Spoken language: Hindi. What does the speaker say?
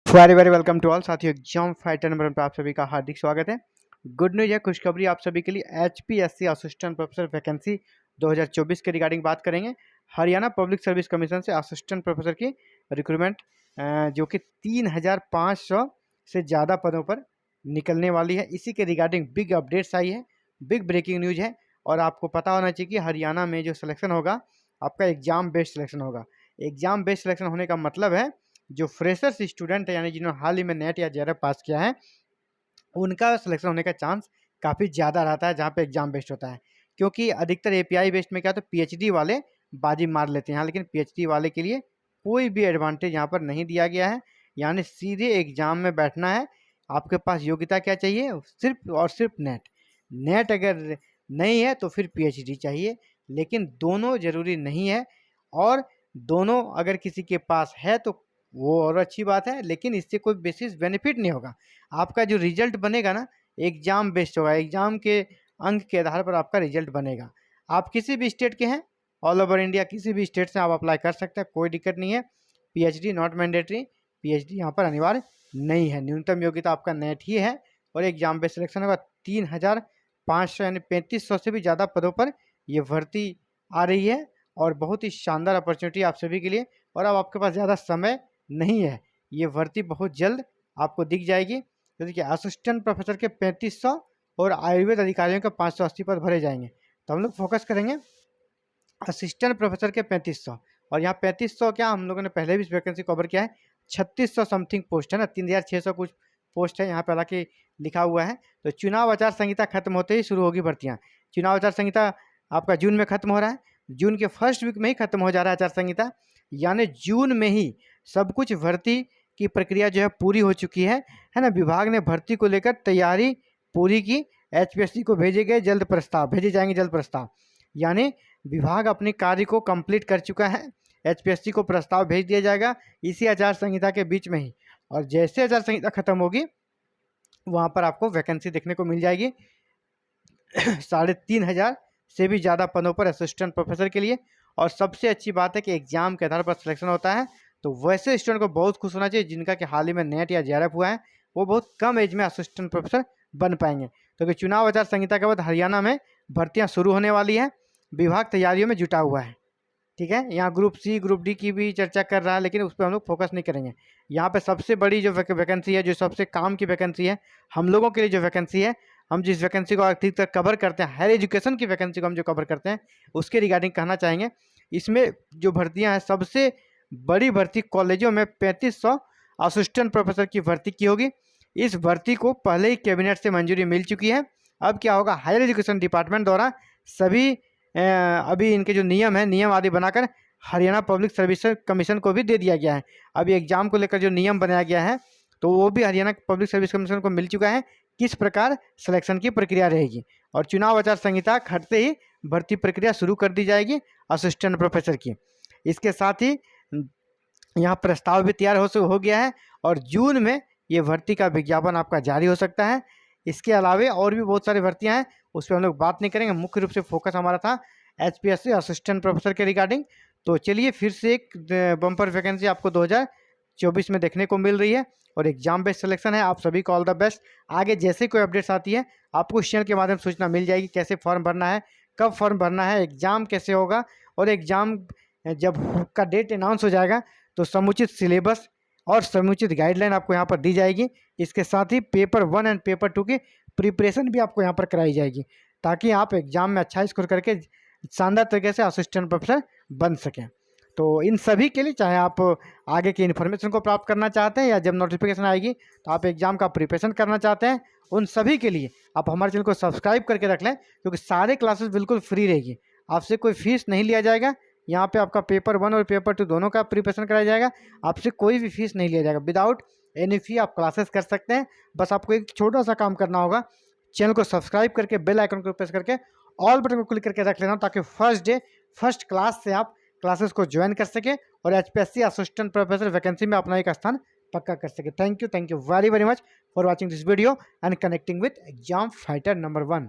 Very very welcome to all साथियों। एग्जाम फाइटर नंबर 1 पर आप सभी का हार्दिक स्वागत है। गुड न्यूज है, खुशखबरी आप सभी के लिए। एचपीएससी असिस्टेंट प्रोफेसर वैकेंसी 2024 के रिगार्डिंग बात करेंगे। हरियाणा पब्लिक सर्विस कमीशन से असिस्टेंट प्रोफेसर की रिक्रूटमेंट जो कि 3500 से ज़्यादा पदों पर निकलने वाली है। इसी के रिगार्डिंग बिग अपडेट्स आई है, बिग ब्रेकिंग न्यूज है। और आपको पता होना चाहिए कि हरियाणा में जो सिलेक्शन होगा आपका एग्जाम बेस्ड सिलेक्शन होगा। एग्जाम बेस्ड सिलेक्शन होने का मतलब है जो फ्रेशर्स स्टूडेंट है यानी जिन्होंने हाल ही में नेट या जेआरएफ पास किया है उनका सिलेक्शन होने का चांस काफ़ी ज़्यादा रहता है जहाँ पे एग्जाम बेस्ड होता है। क्योंकि अधिकतर एपीआई बेस्ड में क्या तो पीएचडी वाले बाजी मार लेते हैं यहाँ, लेकिन पीएचडी वाले के लिए कोई भी एडवांटेज यहाँ पर नहीं दिया गया है। यानी सीधे एग्जाम में बैठना है। आपके पास योग्यता क्या चाहिए? सिर्फ और सिर्फ नेट। नेट अगर नहीं है तो फिर पीएचडी चाहिए, लेकिन दोनों ज़रूरी नहीं है। और दोनों अगर किसी के पास है तो वो और अच्छी बात है, लेकिन इससे कोई बेसिस बेनिफिट नहीं होगा। आपका जो रिजल्ट बनेगा ना एग्जाम बेस्ड होगा। एग्जाम के अंक के आधार पर आपका रिजल्ट बनेगा। आप किसी भी स्टेट के हैं, ऑल ओवर इंडिया किसी भी स्टेट से आप अप्लाई कर सकते हैं, कोई दिक्कत नहीं है। पीएचडी नॉट मैंडेटरी, पीएचडी यहाँ पर अनिवार्य नहीं है। न्यूनतम योग्यता आपका नेट ही है और एग्जाम बेस्ड सिलेक्शन होगा। 3500 यानी 3500 से भी ज़्यादा पदों पर ये भर्ती आ रही है और बहुत ही शानदार अपॉर्चुनिटी आप सभी के लिए। और अब आपके पास ज़्यादा समय नहीं है, ये भर्ती बहुत जल्द आपको दिख जाएगी। तो देखिए असिस्टेंट प्रोफेसर के 3500 और आयुर्वेद अधिकारियों के 580 पद भरे जाएंगे। तो हम लोग फोकस करेंगे असिस्टेंट प्रोफेसर के 3500। और यहाँ 3500 क्या, हम लोगों ने पहले भी इस वैकेंसी कवर किया है। 3600 समथिंग पोस्ट है ना, 3600 कुछ पोस्ट है यहाँ पे हालांकि लिखा हुआ है। तो चुनाव आचार संहिता खत्म होते ही शुरू होगी भर्तियाँ। चुनाव आचार संहिता आपका जून में खत्म हो रहा है, जून के फर्स्ट वीक में ही खत्म हो जा रहा है आचार संहिता। यानी जून में ही सब कुछ भर्ती की प्रक्रिया जो है पूरी हो चुकी है ना। विभाग ने भर्ती को लेकर तैयारी पूरी की। एचपीएससी को भेजे जाएंगे जल्द प्रस्ताव। यानी विभाग अपने कार्य को कंप्लीट कर चुका है। एचपीएससी को प्रस्ताव भेज दिया जाएगा इसी आचार संहिता के बीच में ही। और जैसे आचार संहिता खत्म होगी वहाँ पर आपको वैकेंसी देखने को मिल जाएगी 3500 से भी ज़्यादा पदों पर असिस्टेंट प्रोफेसर के लिए। और सबसे अच्छी बात है कि एग्जाम के आधार पर सिलेक्शन होता है। तो वैसे स्टूडेंट को बहुत खुश होना चाहिए जिनका कि हाल ही में नेट या जेआरएफ हुआ है, वो बहुत कम एज में असिस्टेंट प्रोफेसर बन पाएंगे। क्योंकि चुनाव आचार संहिता के बाद हरियाणा में भर्तियाँ शुरू होने वाली है। विभाग तैयारियों में जुटा हुआ है। ठीक है, यहाँ ग्रुप सी ग्रुप डी की भी चर्चा कर रहा है, लेकिन उस पर हम लोग फोकस नहीं करेंगे। यहाँ पे सबसे बड़ी जो वैकेंसी है, जो सबसे काम की वैकेंसी है हम लोगों के लिए, जो वैकेंसी है, हम जिस वैकेंसी को अधिकतर कवर करते हैं, हायर एजुकेशन की वैकेंसी को हम जो कवर करते हैं, उसके रिगार्डिंग कहना चाहेंगे। इसमें जो भर्तियाँ हैं, सबसे बड़ी भर्ती कॉलेजों में 3500 असिस्टेंट प्रोफेसर की भर्ती की होगी। इस भर्ती को पहले ही कैबिनेट से मंजूरी मिल चुकी है। अब क्या होगा, हायर एजुकेशन डिपार्टमेंट द्वारा सभी अभी इनके जो नियम है, नियम आदि बनाकर हरियाणा पब्लिक सर्विस कमीशन को भी दे दिया गया है। अभी एग्जाम को लेकर जो नियम बनाया गया है तो वो भी हरियाणा पब्लिक सर्विस कमीशन को मिल चुका है, किस प्रकार सिलेक्शन की प्रक्रिया रहेगी। और चुनाव आचार संहिता खटते ही भर्ती प्रक्रिया शुरू कर दी जाएगी असिस्टेंट प्रोफेसर की। इसके साथ ही यहाँ प्रस्ताव भी तैयार हो गया है और जून में ये भर्ती का विज्ञापन आपका जारी हो सकता है। इसके अलावा और भी बहुत सारी भर्तियाँ हैं, उस पर हम लोग बात नहीं करेंगे। मुख्य रूप से फोकस हमारा था एचपीएससी असिस्टेंट प्रोफेसर के रिगार्डिंग। तो चलिए फिर से एक बम्पर वैकेंसी आपको 2024 में देखने को मिल रही है और एग्जाम बेस्ड सिलेक्शन है। आप सभी को ऑल द बेस्ट। आगे जैसे कोई अपडेट्स आती है आपको इस चैनल के माध्यम से सूचना मिल जाएगी, कैसे फॉर्म भरना है, कब फॉर्म भरना है, एग्जाम कैसे होगा। और एग्जाम जब का डेट अनाउंस हो जाएगा तो समुचित सिलेबस और समुचित गाइडलाइन आपको यहाँ पर दी जाएगी। इसके साथ ही पेपर 1 एंड पेपर 2 की प्रिपरेशन भी आपको यहाँ पर कराई जाएगी, ताकि आप एग्जाम में अच्छा स्कोर करके शानदार तरीके से असिस्टेंट प्रोफेसर बन सकें। तो इन सभी के लिए, चाहे आप आगे की इन्फॉर्मेशन को प्राप्त करना चाहते हैं या जब नोटिफिकेशन आएगी तो आप एग्जाम का प्रिपरेशन करना चाहते हैं, उन सभी के लिए आप हमारे चैनल को सब्सक्राइब करके रख लें, क्योंकि सारे क्लासेस बिल्कुल फ्री रहेगी। आपसे कोई फीस नहीं लिया जाएगा। यहाँ पे आपका पेपर 1 और पेपर 2 दोनों का प्रिपरेशन कराया जाएगा। आपसे कोई भी फीस नहीं लिया जाएगा। विदाउट एनी फी आप क्लासेस कर सकते हैं। बस आपको एक छोटा सा काम करना होगा, चैनल को सब्सक्राइब करके बेल आइकन को प्रेस करके ऑल बटन को क्लिक करके रख लेना, ताकि फर्स्ट डे फर्स्ट क्लास से आप क्लासेस को ज्वाइन कर सके और एचपीएससी असिस्टेंट प्रोफेसर वैकेंसी में अपना एक स्थान पक्का कर सके। Thank you very very much for watching this video and connecting with exam fighter number 1।